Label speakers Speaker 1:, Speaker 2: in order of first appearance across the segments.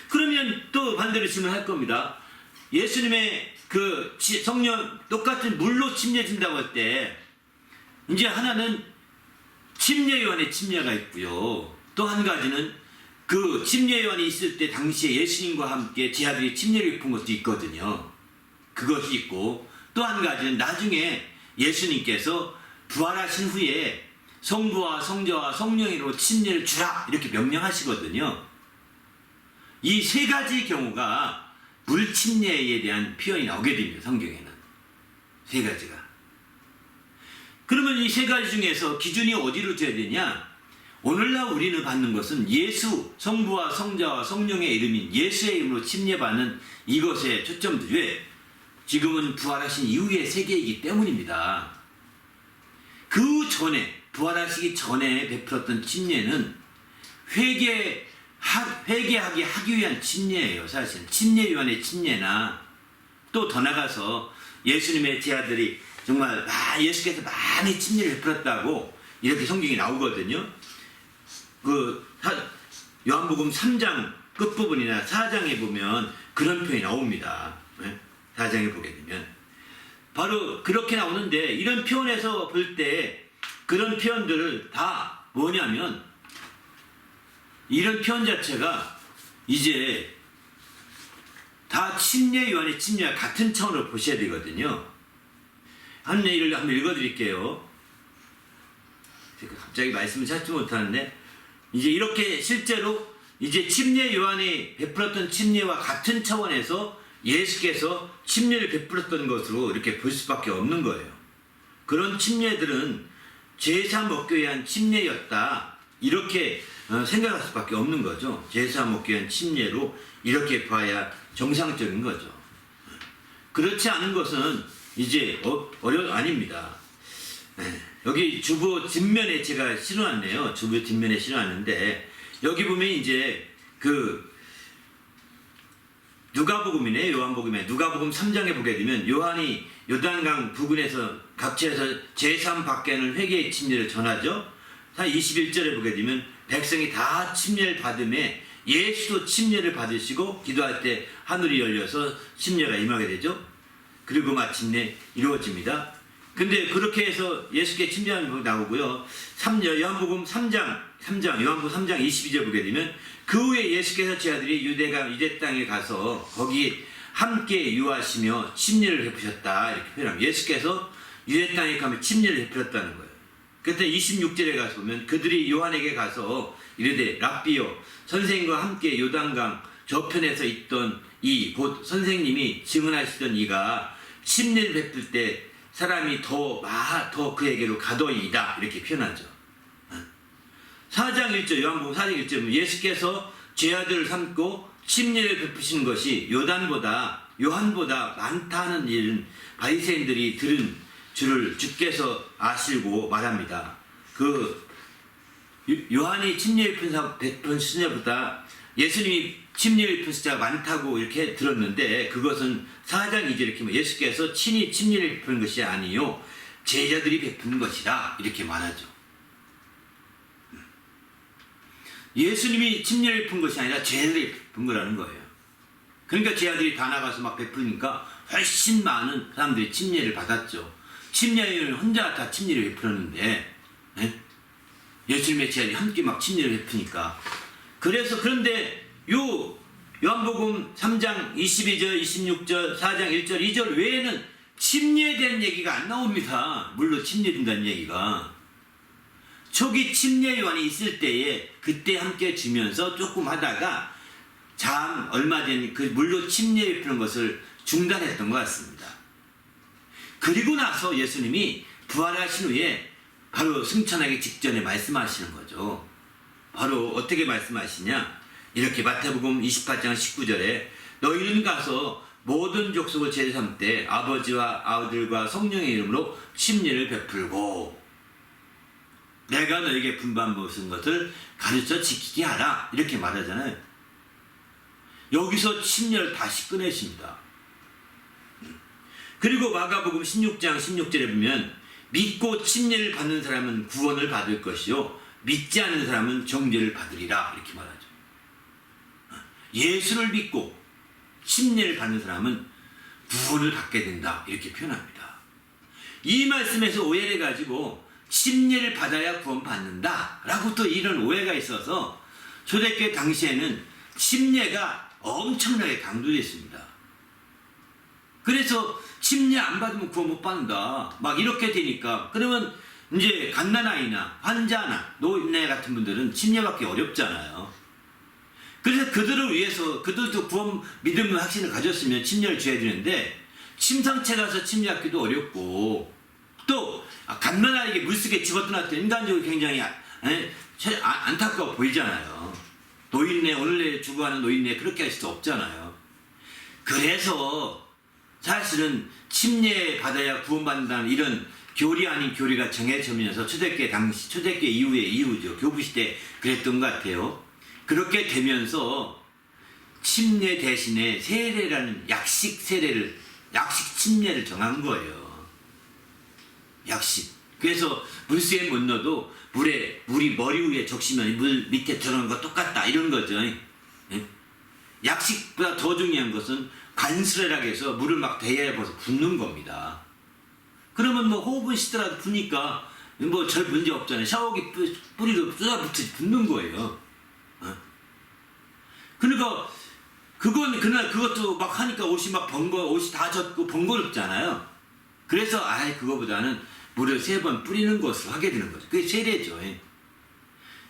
Speaker 1: 그러면 또 반대로 질문할 겁니다. 예수님의 그 성령 똑같은 물로 침례진다고 할 때 이제 하나는 침례 요한의 침례가 있고요. 또 한 가지는 그 침례 요한이 있을 때 당시에 예수님과 함께 제자들이 침례를 입은 것도 있거든요. 그것이 있고 또 한 가지는 나중에 예수님께서 부활하신 후에 성부와 성자와 성령으로 침례를 주라 이렇게 명령하시거든요. 이 세 가지 경우가 물 침례에 대한 표현이 나오게 됩니다. 성경에는 세 가지가. 그러면 이 세 가지 중에서 기준이 어디로 둬야 되냐? 오늘날 우리는 받는 것은 예수, 성부와 성자와 성령의 이름인 예수의 이름으로 침례받는 이것에 초점도 왜? 지금은 부활하신 이후의 세계이기 때문입니다. 그 전에 부활하시기 전에 베풀었던 침례는 회개하게 하기 위한 침례예요. 사실은 침례 요한의 침례나 또 더 나가서 예수님의 제자들이 정말 예수께서 많이 침례를 베풀었다고 이렇게 성경이 나오거든요. 그 요한복음 3장 끝부분이나 4장에 보면 그런 표현이 나옵니다. 4장에 보게 되면 바로 그렇게 나오는데 이런 표현에서 볼 때 그런 표현들을 다 뭐냐면 이런 표현 자체가 이제 다 침례 요한의 침례와 같은 차원으로 보셔야 되거든요. 한 예를 한번 읽어드릴게요. 갑자기 말씀을 찾지 못하는데 이제 이렇게 실제로 이제 침례 요한이 베풀었던 침례와 같은 차원에서 예수께서 침례를 베풀었던 것으로 이렇게 볼 수밖에 없는 거예요. 그런 침례들은 제사 먹기 위한 침례였다 이렇게 생각할 수밖에 없는 거죠. 제사 먹기 위한 침례로 이렇게 봐야 정상적인 거죠. 그렇지 않은 것은 이제 아닙니다. 여기 주보 뒷면에 제가 실어놨네요. 주보 뒷면에 실어놨는데 여기 보면 이제 그 누가복음이네. 요한복음에 누가복음 3장에 보게 되면 요한이 요단강 부근에서 각지에서 제3 밖에는 회개의 침례를 전하죠. 21절에 보게 되면 백성이 다 침례를 받음에 예수도 침례를 받으시고 기도할 때 하늘이 열려서 침례가 임하게 되죠. 그리고 마침내 이루어집니다. 근데 그렇게 해서 예수께 침례하는 거 나오고요. 요한복음 3장 22절 보게 되면 그 후에 예수께서 제자들이 유대 땅에 가서 거기 함께 유하시며 침례를 베푸셨다 이렇게 표현합니다. 예수께서 유대 땅에 가면 침례를 베푸셨다는 거예요. 그때 26절에 가서 보면 그들이 요한에게 가서 이르되 랍비여 선생님과 함께 요단강 저편에서 있던 이 곧 선생님이 증언하시던 이가 침례를 베풀 때 사람이 더 그에게로 가더이다 이렇게 표현하죠. 4장 1절 요한복음 4장 1절 예수께서 제자들을 삼고 침례를 베푸시는 것이 요한보다 많다는 일은 바리새인들이 들은 줄을 주께서 아시고 말합니다. 그 요한이 침례 베푼 숫자보다 예수님이 침례 베푼 숫자가 많다고 이렇게 들었는데 그것은 4장 2절 이렇게 예수께서 친히 침례를 베푸는 것이 아니요 제자들이 베푸는 것이다 이렇게 말하죠. 예수님이 침례를 베푼 것이 아니라 제자들이 베푼 거라는 거예요. 그러니까 제자들이 다 나가서 막 베푸니까 훨씬 많은 사람들이 침례를 받았죠. 침례를 혼자 다 침례를 베풀었는데 예수님의 제자들이 함께 막 침례를 베푸니까 그런데 요한복음 3장 22절 26절 4장 1절 2절 외에는 침례에 대한 얘기가 안 나옵니다. 물론 침례 준다는 얘기가 초기 침례 요한이 있을 때에 그때 함께 주면서 조금 하다가 얼마 된 그 물로 침례 베푸는 것을 중단했던 것 같습니다. 그리고 나서 예수님이 부활하신 후에 바로 승천하기 직전에 말씀하시는 거죠. 바로 어떻게 말씀하시냐? 이렇게 마태복음 28장 19절에 너희는 가서 모든 족속을 제자 삼되 아버지와 아들과 성령의 이름으로 침례를 베풀고 내가 너에게 분반 무슨 것을 가르쳐 지키게 하라 이렇게 말하잖아요. 여기서 침례를 다시 꺼내십니다. 그리고 마가복음 16장 16절에 보면 믿고 침례를 받는 사람은 구원을 받을 것이요 믿지 않는 사람은 정죄를 받으리라 이렇게 말하죠. 예수를 믿고 침례를 받는 사람은 구원을 받게 된다. 이렇게 표현합니다. 이 말씀에서 오해를 가지고 침례를 받아야 구원받는다 라고 또 이런 오해가 있어서 초대교회 당시에는 침례가 엄청나게 강조됐습니다. 그래서 침례 안 받으면 구원 못 받는다 막 이렇게 되니까, 그러면 이제 갓난아이나 환자나 노인네 같은 분들은 침례받기 어렵잖아요. 그래서 그들을 위해서, 그들도 구원 믿음의 확신을 가졌으면 침례를 줘야 되는데 침상체 가서 침례받기도 어렵고, 또 갓난아이에게 물속에 집어넣을 때 인간적으로 굉장히 안타까워 보이잖아요. 노인네, 오늘날 죽어가는 노인네 그렇게 할 수도 없잖아요. 그래서 사실은 침례 받아야 구원받는다는 이런 교리 아닌 교리가 정해지면서 초대교회 당시, 초대교회 이후죠. 교부시대 그랬던 것 같아요. 그렇게 되면서 침례 대신에 세례라는 약식 세례를, 약식 침례를 정한 거예요. 약식. 그래서 물속에 못 넣어도 물이 머리 위에 적시면 물 밑에 들어가는 거 똑같다 이런 거죠. 약식보다 더 중요한 것은 간수레라고 해서 물을 막 대야해서 붓는 겁니다. 그러면 뭐 호흡은 쉬더라도 부니까 뭐 별 문제 없잖아요. 샤워기 뿌리로 쏟아붓듯이 붓는 거예요. 그러니까 그날 그것도 막 하니까 옷이 다 젖고 번거롭잖아요. 그래서 그거보다는 물을 3번 뿌리는 것을 하게 되는 거죠. 그게 세례죠.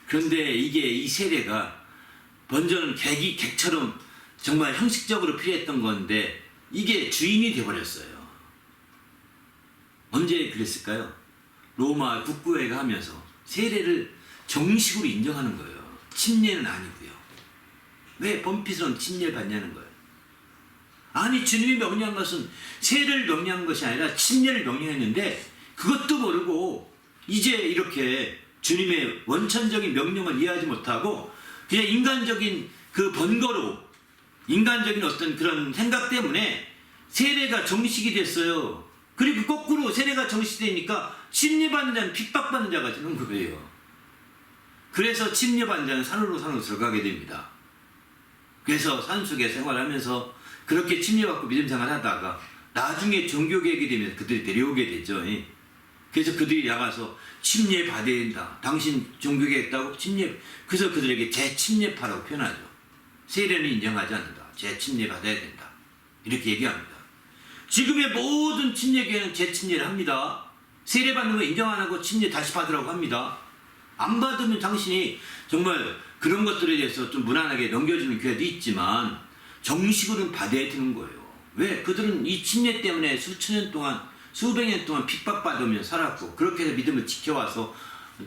Speaker 1: 그런데 이 세례가 먼저는 객처럼 정말 형식적으로 필요했던 건데 이게 주인이 되어버렸어요. 언제 그랬을까요? 로마 국구회가 하면서 세례를 정식으로 인정하는 거예요. 침례는 아니고요. 왜 범피스는 침례를 받냐는 거예요. 아니, 주님이 명령한 것은 세례를 명령한 것이 아니라 침례를 명령했는데 그것도 모르고 이제 이렇게 주님의 원천적인 명령을 이해하지 못하고 그냥 인간적인 그 번거로움, 인간적인 어떤 그런 생각 때문에 세례가 정식이 됐어요. 그리고 거꾸로 세례가 정식되니까 침례받는 자는 핍박받는 자가 되는 거예요. 그래서 침례받는 자는 산으로 들어가게 됩니다. 그래서 산속에 생활하면서 그렇게 침례받고 믿음 생활하다가 나중에 종교개혁이 되면서 그들이 데려오게 되죠. 그래서 그들이 나가서 침례 받아야 된다. 당신 종교개혁했다고 침례. 그래서 그들에게 재침례파라고 표현하죠. 세례는 인정하지 않는다. 재침례 받아야 된다. 이렇게 얘기합니다. 지금의 모든 침례교회는 재침례를 합니다. 세례 받는 거 인정 안 하고 침례 다시 받으라고 합니다. 안 받으면 당신이 정말 그런 것들에 대해서 좀 무난하게 넘겨주는 교회도 있지만 정식으로는 받아야 되는 거예요. 왜? 그들은 이 침례 때문에 수천 년 동안, 수백 년 동안 핍박받으며 살았고 그렇게 해서 믿음을 지켜와서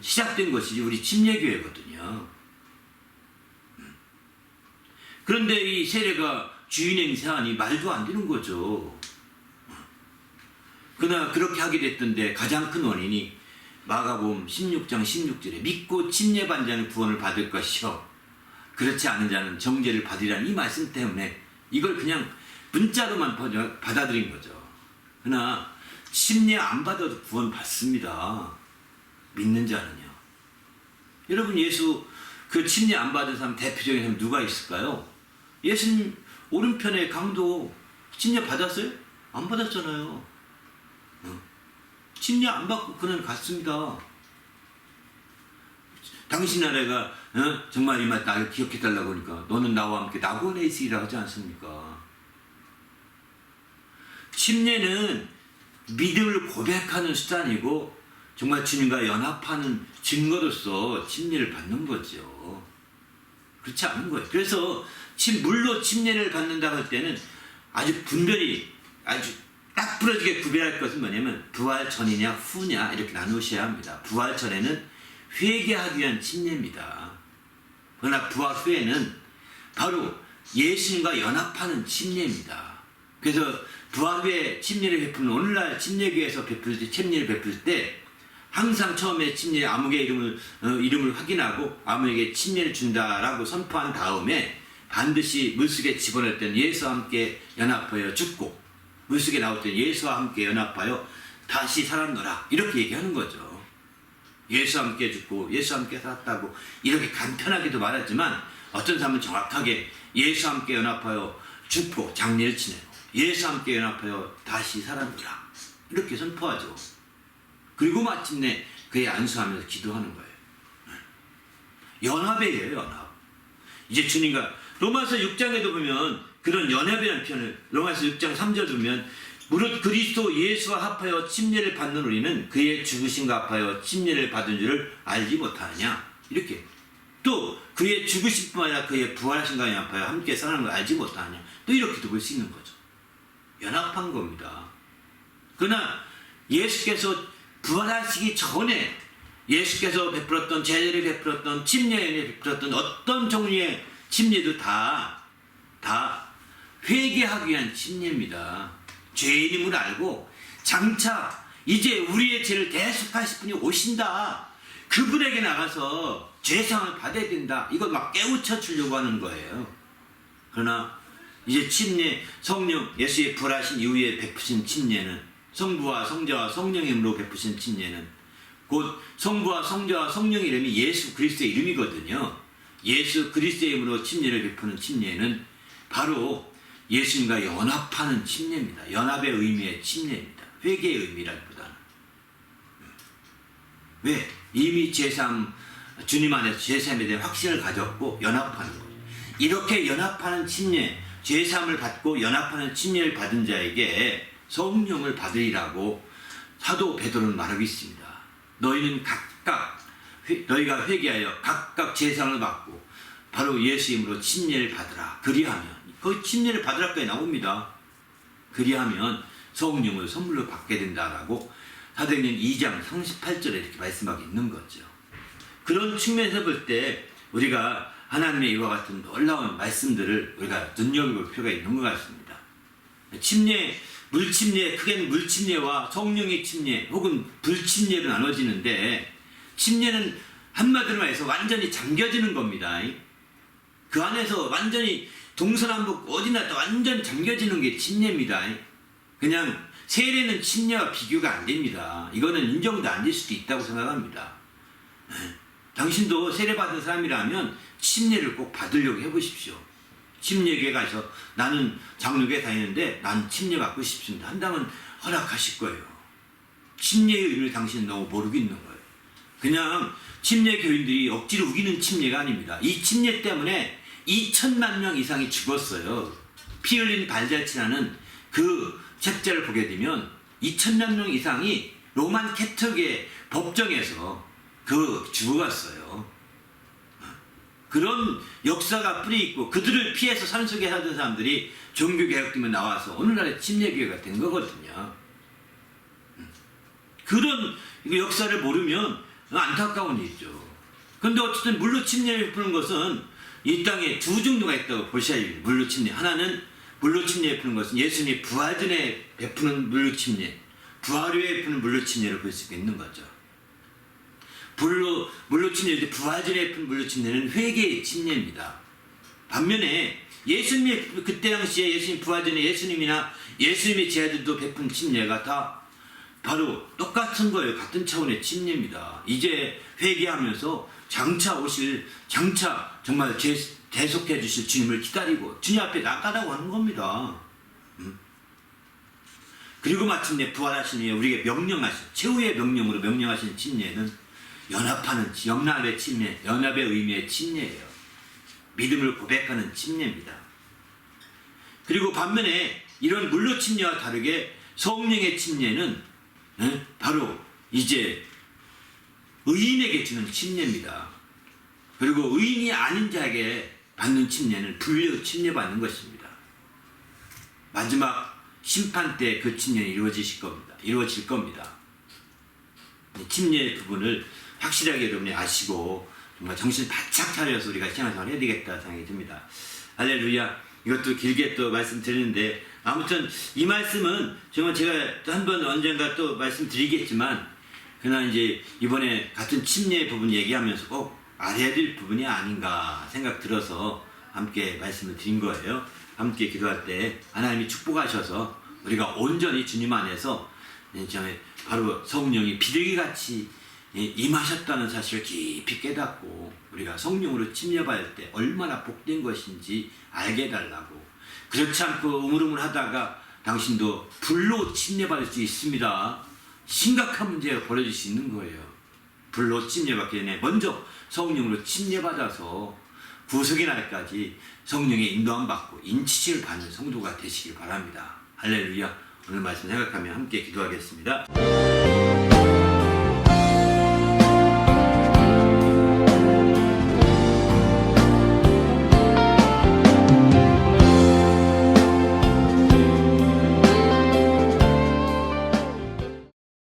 Speaker 1: 시작된 것이 우리 침례교회거든요. 그런데 이 세례가 주인 행세하니 말도 안 되는 거죠. 그러나 그렇게 하게 됐던데 가장 큰 원인이 마가복음 16장 16절에 믿고 침례받은 자는 구원을 받을 것이요 그렇지 않은 자는 정죄를 받으리라는 이 말씀 때문에 이걸 그냥 문자로만 받아들인 거죠. 그러나 침례 안 받아도 구원 받습니다. 믿는 자는요. 여러분, 예수 그 침례 안 받은 사람 대표적인 사람 누가 있을까요? 예수님 오른편에 강도 침례 받았어요? 안 받았잖아요. 침례 안 받고 그는 갔습니다. 당신 나라가 정말 이만 나를 기억해달라고 하니까 너는 나와 함께 낙원에 있으리라 하지 않습니까? 침례는 믿음을 고백하는 수단이고 정말 주님과 연합하는 증거로서 침례를 받는 거죠. 그렇지 않은 거예요. 그래서 물로 침례를 받는다고 할 때는 아주 분별히 아주 딱 부러지게 구별할 것은 뭐냐면 부활 전이냐 후냐 이렇게 나누셔야 합니다. 부활 전에는 회개하기 위한 침례입니다. 그러나 부활 후에는 바로 예수님과 연합하는 침례입니다. 그래서 부활 후에 침례를 베푸는 오늘날 침례교회에서 침례를 베풀 때 항상 처음에 침례 아무개 이름을 확인하고 아무에게 침례를 준다라고 선포한 다음에 반드시 물속에 집어넣을 때는 예수와 함께 연합하여 죽고 물속에 나올 때 예수와 함께 연합하여 다시 살았노라 이렇게 얘기하는 거죠. 예수와 함께 죽고 예수와 함께 살았다고 이렇게 간편하게도 말하지만 어떤 사람은 정확하게 예수와 함께 연합하여 죽고 장례를 지내고 예수와 함께 연합하여 다시 살아나라 이렇게 선포하죠. 그리고 마침내 그의 안수하면서 기도하는 거예요. 연합이에요, 연합. 이제 주님과 로마서 6장에도 보면 그런 연합이라는 표현을 로마서 6장 3절 보면 무릇 그리스도 예수와 합하여 침례를 받는 우리는 그의 죽으심과 합하여 침례를 받은 줄을 알지 못하느냐 이렇게 또 그의 죽으심뿐만 아니라 그의 부활하신과 합하여 함께 살아나는 걸 알지 못하느냐 또 이렇게도 볼 수 있는 거죠. 연합한 겁니다. 그러나 예수께서 부활하시기 전에 예수께서 베풀었던 제자들이 베풀었던 침례에 베풀었던 어떤 종류의 침례도 다 회개하기 위한 침례입니다. 죄인임을 알고 장차 이제 우리의 죄를 대속하실 분이 오신다. 그분에게 나가서 죄상을 받아야 된다. 이걸 막 깨우쳐 주려고 하는 거예요. 그러나 이제 침례, 성령, 예수의 부활하신 이후에 베푸신 침례는 성부와 성자와 성령의 이름으로 베푸신 침례는 곧 성부와 성자와 성령의 이름이 예수 그리스도의 이름이거든요. 예수 그리스도의 이름으로 침례를 베푸는 침례는 바로 예수님과 연합하는 침례입니다. 연합의 의미의 침례입니다. 회개의 의미라기보다는. 왜? 이미 제3 주님 안에서 제3에 대한 확신을 가졌고 연합하는 거예요. 이렇게 연합하는 침례, 제3을 받고 연합하는 침례를 받은 자에게 성령을 받으리라고 사도 베드로는 말하고 있습니다. 너희는 각각 너희가 회개하여 각각 제상을 받고 바로 예수 이름으로 침례를 받으라. 그리하면 그 침례를 받으라까지 나옵니다. 그리하면 성령을 선물로 받게 된다라고 사도행전 2장 38절에 이렇게 말씀하고 있는 거죠. 그런 측면에서 볼 때 우리가 하나님의 이와 같은 놀라운 말씀들을 우리가 눈여겨볼 필요가 있는 것 같습니다. 침례, 물침례, 크게는 물침례와 성령의 침례 혹은 불침례로 나눠지는데 침례는 한마디로 말해서 완전히 잠겨지는 겁니다. 그 안에서 완전히 동서남북 어디나 또 완전히 잠겨지는 게 침례입니다. 그냥 세례는 침례와 비교가 안 됩니다. 이거는 인정도 안 될 수도 있다고 생각합니다. 당신도 세례받은 사람이라면 침례를 꼭 받으려고 해보십시오. 침례교회 가서 나는 장로교회 다니는데 난 침례 받고 싶습니다 한다면 허락하실 거예요. 침례의 의미를 당신은 너무 모르고 있는 거예요. 그냥 침례 교인들이 억지로 우기는 침례가 아닙니다. 이 침례 때문에 2천만 명 이상이 죽었어요. 피 흘린 발자취라는 그 책자를 보게 되면 2천만 명 이상이 로만 캐톨릭의 법정에서 죽어갔어요. 그런 역사가 뿌리 있고 그들을 피해서 산속에 살던 사람들이 종교개혁되면 나와서 오늘날의 침례교회가 된 거거든요. 그런 역사를 모르면 안타까운 일이죠. 그런데 어쨌든 물로 침례를 베푸는 것은 이 땅에 두 종류가 있다고 보셔야 돼요. 물로 침례. 하나는 물로 침례 베푸는 것은 예수님이 부활 전에 베푸는 물로 침례, 부활 후에 베푸는 물로 침례를 볼 수 있는 거죠. 물로 침례, 부활 전에 베푸는 물로 침례는 회개의 침례입니다. 반면에 예수님이 그때 당시에 예수님 부활 전에 예수님이나 예수님의 제자들도 베푼 침례가 다 바로 똑같은 거예요. 같은 차원의 침례입니다. 이제 회개하면서 장차 정말 대속해 주실 주님을 기다리고 주님 앞에 나가라고 하는 겁니다. 그리고 마침내 부활하신 후에 우리에게 명령하신 최후의 명령으로 명령하신 침례는 연합하는 연합의 침례, 연합의 의미의 침례예요. 믿음을 고백하는 침례입니다. 그리고 반면에 이런 물로 침례와 다르게 성령의 침례는 바로 이제 의인에게 주는 침례입니다. 그리고 의인이 아닌 자에게 받는 침례는 불로 침례받는 것입니다. 마지막 심판 때 그 침례는 이루어질 겁니다. 침례의 부분을 확실하게 여러분이 아시고 정말 정신 바짝 차려서 우리가 신앙생활 해야 되겠다 생각이 듭니다. 할렐루야. 이것도 길게 또 말씀드리는데 아무튼 이 말씀은 정말 제가 또 한 번 언젠가 또 말씀드리겠지만 그러나 이제 이번에 같은 침례 부분 얘기하면서 꼭 알아야 될 부분이 아닌가 생각 들어서 함께 말씀을 드린 거예요. 함께 기도할 때 하나님이 축복하셔서 우리가 온전히 주님 안에서 바로 성령이 비둘기같이 임하셨다는 사실을 깊이 깨닫고 우리가 성령으로 침례받을 때 얼마나 복된 것인지 알게 해달라고. 그렇지 않고 우물우물하다가 당신도 불로 침례받을 수 있습니다. 심각한 문제가 벌어질 수 있는 거예요. 불로 침례받기 전에 먼저 성령으로 침례받아서 구속의 날까지 성령의 인도함 받고 인치심을 받는 성도가 되시길 바랍니다. 할렐루야. 오늘 말씀 생각하며 함께 기도하겠습니다.